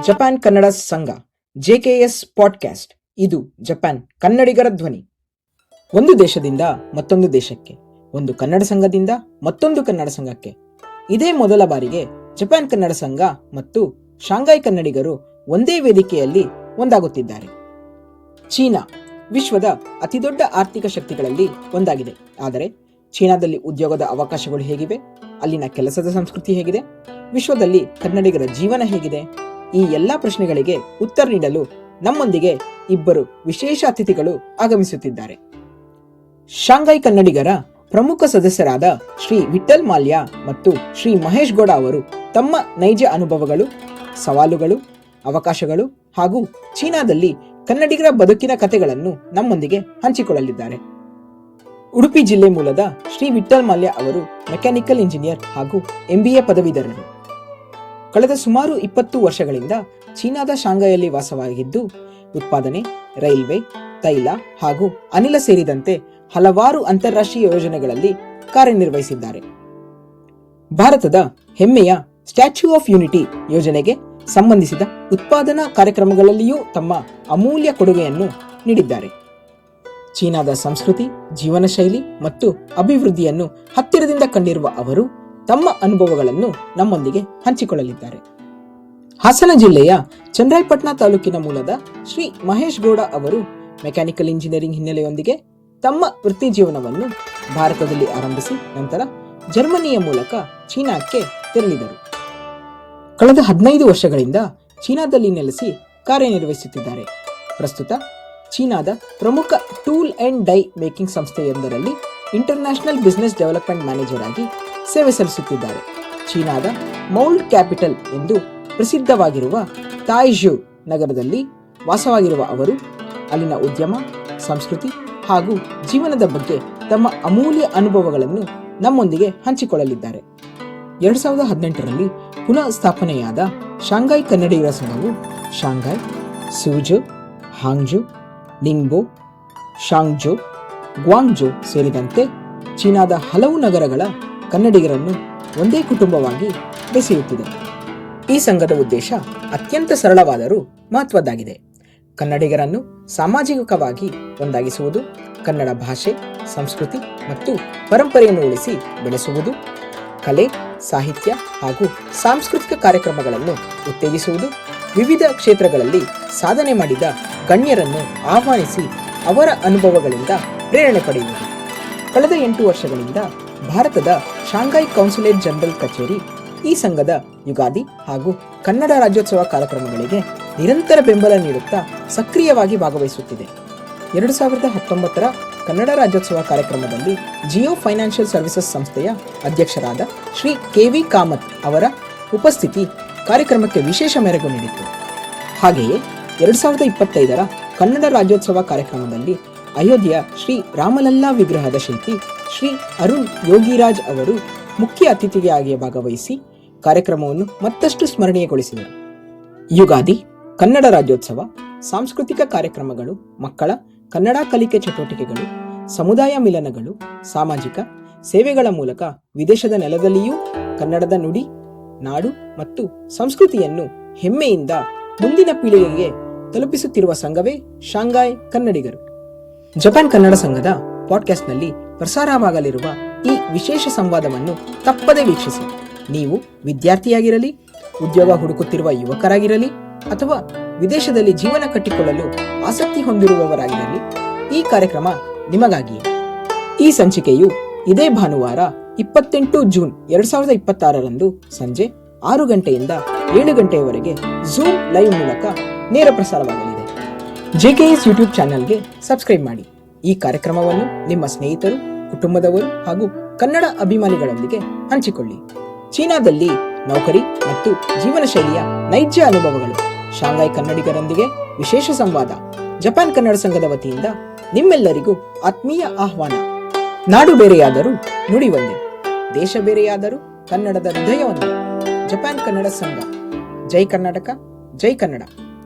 Japan Kannada ಸಂಘ ಜೆಕೆಎಸ್ podcast. ಇದು Japan ಕನ್ನಡಿಗರ ಧ್ವನಿ. ಒಂದು ದೇಶದಿಂದ ಮತ್ತೊಂದು ದೇಶಕ್ಕೆ, ಒಂದು ಕನ್ನಡ ಸಂಘದಿಂದ ಮತ್ತೊಂದು ಕನ್ನಡ ಸಂಘಕ್ಕೆ ಇದೇ ಮೊದಲ ಬಾರಿಗೆ ಜಪಾನ್ ಕನ್ನಡ ಸಂಘ ಮತ್ತು ಶಾಂಘೈ ಕನ್ನಡಿಗರು ಒಂದೇ ವೇದಿಕೆಯಲ್ಲಿ ಒಂದಾಗುತ್ತಿದ್ದಾರೆ. ಚೀನಾ ವಿಶ್ವದ ಅತಿದೊಡ್ಡ ಆರ್ಥಿಕ ಶಕ್ತಿಗಳಲ್ಲಿ ಒಂದಾಗಿದೆ. ಆದರೆ ಚೀನಾದಲ್ಲಿ ಉದ್ಯೋಗದ ಅವಕಾಶಗಳು ಹೇಗಿವೆ, ಅಲ್ಲಿನ ಕೆಲಸದ ಸಂಸ್ಕೃತಿ ಹೇಗಿದೆ, ವಿಶ್ವದಲ್ಲಿ ಕನ್ನಡಿಗರ ಜೀವನ ಹೇಗಿದೆ, ಈ ಎಲ್ಲಾ ಪ್ರಶ್ನೆಗಳಿಗೆ ಉತ್ತರ ನೀಡಲು ನಮ್ಮೊಂದಿಗೆ ಇಬ್ಬರು ವಿಶೇಷ ಅತಿಥಿಗಳು ಆಗಮಿಸುತ್ತಿದ್ದಾರೆ. ಶಾಂಘೈ ಕನ್ನಡಿಗರ ಪ್ರಮುಖ ಸದಸ್ಯರಾದ ಶ್ರೀ ವಿಠಲ್ ಮಾಲ್ಯ ಮತ್ತು ಶ್ರೀ ಮಹೇಶ್ ಗೌಡ ಅವರು ತಮ್ಮ ನೈಜ ಅನುಭವಗಳು, ಸವಾಲುಗಳು, ಅವಕಾಶಗಳು ಹಾಗೂ ಚೀನಾದಲ್ಲಿ ಕನ್ನಡಿಗರ ಬದುಕಿನ ಕಥೆಗಳನ್ನು ನಮ್ಮೊಂದಿಗೆ ಹಂಚಿಕೊಳ್ಳಲಿದ್ದಾರೆ. ಉಡುಪಿ ಜಿಲ್ಲೆ ಮೂಲದ ಶ್ರೀ ವಿಠಲ್ ಮಾಲ್ಯ ಅವರು ಮೆಕ್ಯಾನಿಕಲ್ ಇಂಜಿನಿಯರ್ ಹಾಗೂ MBA ಪದವೀಧರರು. ಕಳೆದ ಸುಮಾರು 20 ವರ್ಷಗಳಿಂದ ಚೀನಾದ ಶಾಂಘೈಯಲ್ಲಿ ವಾಸವಾಗಿದ್ದು ಉತ್ಪಾದನೆ, ರೈಲ್ವೆ, ತೈಲ ಹಾಗೂ ಅನಿಲ ಸೇರಿದಂತೆ ಹಲವಾರು ಅಂತಾರಾಷ್ಟ್ರೀಯ ಯೋಜನೆಗಳಲ್ಲಿ ಕಾರ್ಯನಿರ್ವಹಿಸಿದ್ದಾರೆ. ಭಾರತದ ಹೆಮ್ಮೆಯ ಸ್ಟ್ಯಾಚ್ಯೂ ಆಫ್ ಯೂನಿಟಿ ಯೋಜನೆಗೆ ಸಂಬಂಧಿಸಿದ ಉತ್ಪಾದನಾ ಕಾರ್ಯಕ್ರಮಗಳಲ್ಲಿಯೂ ತಮ್ಮ ಅಮೂಲ್ಯ ಕೊಡುಗೆಯನ್ನು ನೀಡಿದ್ದಾರೆ. ಚೀನಾದ ಸಂಸ್ಕೃತಿ, ಜೀವನ ಶೈಲಿ ಮತ್ತು ಅಭಿವೃದ್ಧಿಯನ್ನು ಹತ್ತಿರದಿಂದ ಕಂಡಿರುವ ಅವರು ತಮ್ಮ ಅನುಭವಗಳನ್ನು ನಮ್ಮೊಂದಿಗೆ ಹಂಚಿಕೊಳ್ಳಲಿದ್ದಾರೆ. ಹಾಸನ ಜಿಲ್ಲೆಯ ಚನ್ನರಾಯಪಟ್ಟಣ ತಾಲೂಕಿನ ಮೂಲದ ಶ್ರೀ ಮಹೇಶ್ ಗೌಡ ಅವರು ಮೆಕ್ಯಾನಿಕಲ್ ಇಂಜಿನಿಯರಿಂಗ್ ಹಿನ್ನೆಲೆಯೊಂದಿಗೆ ತಮ್ಮ ವೃತ್ತಿ ಜೀವನವನ್ನು ಭಾರತದಲ್ಲಿ ಆರಂಭಿಸಿ ನಂತರ ಜರ್ಮನಿಯ ಮೂಲಕ ಚೀನಾಕ್ಕೆ ತೆರಳಿದರು. ಕಳೆದ 15 ವರ್ಷಗಳಿಂದ ಚೀನಾದಲ್ಲಿ ನೆಲೆಸಿ ಕಾರ್ಯನಿರ್ವಹಿಸುತ್ತಿದ್ದಾರೆ. ಪ್ರಸ್ತುತ ಚೀನಾದ ಪ್ರಮುಖ ಟೂಲ್ ಅಂಡ್ ಡೈ ಮೇಕಿಂಗ್ ಸಂಸ್ಥೆಯೊಂದರಲ್ಲಿ ಇಂಟರ್ನ್ಯಾಷನಲ್ ಬಿಸಿನೆಸ್ ಡೆವಲಪ್ಮೆಂಟ್ ಮ್ಯಾನೇಜರ್ ಆಗಿ ಸೇವೆ ಸಲ್ಲಿಸುತ್ತಿದ್ದಾರೆ. ಚೀನಾದ ಮೌಲ್ಡ್ ಕ್ಯಾಪಿಟಲ್ ಎಂದು ಪ್ರಸಿದ್ಧವಾಗಿರುವ ತಾಯ್ಜು ನಗರದಲ್ಲಿ ವಾಸವಾಗಿರುವ ಅವರು ಅಲ್ಲಿನ ಉದ್ಯಮ, ಸಂಸ್ಕೃತಿ ಹಾಗೂ ಜೀವನದ ಬಗ್ಗೆ ತಮ್ಮ ಅಮೂಲ್ಯ ಅನುಭವಗಳನ್ನು ನಮ್ಮೊಂದಿಗೆ ಹಂಚಿಕೊಳ್ಳಲಿದ್ದಾರೆ. 2018ರಲ್ಲಿ ಪುನಃ ಸ್ಥಾಪನೆಯಾದ ಶಾಂಘೈ ಕನ್ನಡಿಗರ ಸಂಘವು ಶಾಂಘೈ, ಸೂಜು, ಹಾಂಗ್ಜು, ನಿಂಗ್ಬೋ, ಶಾಂಗ್ಜೋ, ಗ್ವಾಂಗ್ಜೋ ಸೇರಿದಂತೆ ಚೀನಾದ ಹಲವು ನಗರಗಳ ಕನ್ನಡಿಗರನ್ನು ಒಂದೇ ಕುಟುಂಬವಾಗಿ ಬೆಸೆಯುತ್ತಿದೆ. ಈ ಸಂಘದ ಉದ್ದೇಶ ಅತ್ಯಂತ ಸರಳವಾದರೂ ಮಹತ್ವದ್ದಾಗಿದೆ. ಕನ್ನಡಿಗರನ್ನು ಸಾಮಾಜಿಕವಾಗಿ ಒಂದಾಗಿಸುವುದು, ಕನ್ನಡ ಭಾಷೆ, ಸಂಸ್ಕೃತಿ ಮತ್ತು ಪರಂಪರೆಯನ್ನು ಉಳಿಸಿ ಬೆಳೆಸುವುದು, ಕಲೆ, ಸಾಹಿತ್ಯ ಹಾಗೂ ಸಾಂಸ್ಕೃತಿಕ ಕಾರ್ಯಕ್ರಮಗಳನ್ನು ಉತ್ತೇಜಿಸುವುದು, ವಿವಿಧ ಕ್ಷೇತ್ರಗಳಲ್ಲಿ ಸಾಧನೆ ಮಾಡಿದ ಗಣ್ಯರನ್ನು ಆಹ್ವಾನಿಸಿ ಅವರ ಅನುಭವಗಳಿಂದ ಪ್ರೇರಣೆ ಪಡೆಯುವುದು. ಕಳೆದ 8 ವರ್ಷಗಳಿಂದ ಭಾರತದ ಶಾಂಘೈ ಕೌನ್ಸುಲೇಟ್ ಜನರಲ್ ಕಚೇರಿ ಈ ಸಂಘದ ಯುಗಾದಿ ಹಾಗೂ ಕನ್ನಡ ರಾಜ್ಯೋತ್ಸವ ಕಾರ್ಯಕ್ರಮಗಳಿಗೆ ನಿರಂತರ ಬೆಂಬಲ ನೀಡುತ್ತಾ ಸಕ್ರಿಯವಾಗಿ ಭಾಗವಹಿಸುತ್ತಿದೆ. 2019ರ ಕನ್ನಡ ರಾಜ್ಯೋತ್ಸವ ಕಾರ್ಯಕ್ರಮದಲ್ಲಿ ಜಿಯೋ ಫೈನಾನ್ಷಿಯಲ್ ಸರ್ವಿಸಸ್ ಸಂಸ್ಥೆಯ ಅಧ್ಯಕ್ಷರಾದ ಶ್ರೀ KV ಕಾಮತ್ ಅವರ ಉಪಸ್ಥಿತಿ ಕಾರ್ಯಕ್ರಮಕ್ಕೆ ವಿಶೇಷ ಮೆರುಗು ನೀಡಿತು. ಹಾಗೆಯೇ 2025ರ ಕನ್ನಡ ರಾಜ್ಯೋತ್ಸವ ಕಾರ್ಯಕ್ರಮದಲ್ಲಿ ಅಯೋಧ್ಯೆಯ ಶ್ರೀ ರಾಮಲಲ್ಲಾ ವಿಗ್ರಹದ ಶಿಲ್ಪಿ ಶ್ರೀ ಅರುಣ್ ಯೋಗಿರಾಜ್ ಅವರು ಮುಖ್ಯ ಅತಿಥಿಯಾಗಿ ಭಾಗವಹಿಸಿ ಕಾರ್ಯಕ್ರಮವನ್ನು ಮತ್ತಷ್ಟು ಸ್ಮರಣೀಯಗೊಳಿಸಿದರು. ಯುಗಾದಿ, ಕನ್ನಡ ರಾಜ್ಯೋತ್ಸವ, ಸಾಂಸ್ಕೃತಿಕ ಕಾರ್ಯಕ್ರಮಗಳು, ಮಕ್ಕಳ ಕನ್ನಡ ಕಲಿಕೆ ಚಟುವಟಿಕೆಗಳು, ಸಮುದಾಯ ಮಿಲನಗಳು, ಸಾಮಾಜಿಕ ಸೇವೆಗಳ ಮೂಲಕ ವಿದೇಶದ ನೆಲದಲ್ಲಿಯೂ ಕನ್ನಡದ ನುಡಿ, ನಾಡು ಮತ್ತು ಸಂಸ್ಕೃತಿಯನ್ನು ಹೆಮ್ಮೆಯಿಂದ ಮುಂದಿನ ಪೀಳಿಗೆಗೆ ತಲುಪಿಸುತ್ತಿರುವ ಸಂಘವೇ ಶಾಂಘೈ ಕನ್ನಡಿಗರು. ಜಪಾನ್ ಕನ್ನಡ ಸಂಘದ ಪಾಡ್ಕಾಸ್ಟ್ನಲ್ಲಿ ಪ್ರಸಾರವಾಗಲಿರುವ ಈ ವಿಶೇಷ ಸಂವಾದವನ್ನು ತಪ್ಪದೇ ವೀಕ್ಷಿಸಿ. ನೀವು ವಿದ್ಯಾರ್ಥಿಯಾಗಿರಲಿ, ಉದ್ಯೋಗ ಹುಡುಕುತ್ತಿರುವ ಯುವಕರಾಗಿರಲಿ ಅಥವಾ ವಿದೇಶದಲ್ಲಿ ಜೀವನ ಕಟ್ಟಿಕೊಳ್ಳಲು ಆಸಕ್ತಿ ಹೊಂದಿರುವವರಾಗಿರಲಿ, ಈ ಕಾರ್ಯಕ್ರಮ ನಿಮಗಾಗಿಯೇ. ಈ ಸಂಚಿಕೆಯು ಇದೇ ಭಾನುವಾರ 28 ಜೂನ್ 2026ರಂದು ಸಂಜೆ 6 ಗಂಟೆಯಿಂದ 7 ಗಂಟೆಯವರೆಗೆ ಝೂಮ್ ಲೈವ್ ಮೂಲಕ ನೇರ ಪ್ರಸಾರವಾಗಲಿದೆ. ಜೆಕೆಎಸ್ ಯೂಟ್ಯೂಬ್ ಚಾನೆಲ್ಗೆ ಸಬ್ಸ್ಕ್ರೈಬ್ ಮಾಡಿ. ಈ ಕಾರ್ಯಕ್ರಮವನ್ನು ನಿಮ್ಮ ಸ್ನೇಹಿತರು, ಕುಟುಂಬದವರು ಹಾಗೂ ಕನ್ನಡ ಅಭಿಮಾನಿಗಳೊಂದಿಗೆ ಹಂಚಿಕೊಳ್ಳಿ. ಚೀನಾದಲ್ಲಿ ನೌಕರಿ ಮತ್ತು ಜೀವನ ಶೈಲಿಯ ನೈಜ ಅನುಭವಗಳು, ಶಾಂಘೈ ಕನ್ನಡಿಗರೊಂದಿಗೆ ವಿಶೇಷ ಸಂವಾದ. ಜಪಾನ್ ಕನ್ನಡ ಸಂಘದ ವತಿಯಿಂದ ನಿಮ್ಮೆಲ್ಲರಿಗೂ ಆತ್ಮೀಯ ಆಹ್ವಾನ. ನಾಡು ಬೇರೆಯಾದರೂ ನುಡಿ ಒಂದೇ, ದೇಶ ಬೇರೆಯಾದರೂ ಕನ್ನಡದ ಹೃದಯ ಒಂದೇ. ಜಪಾನ್ ಕನ್ನಡ ಸಂಘ. ಜೈ ಕರ್ನಾಟಕ, ಜೈ ಕನ್ನಡ.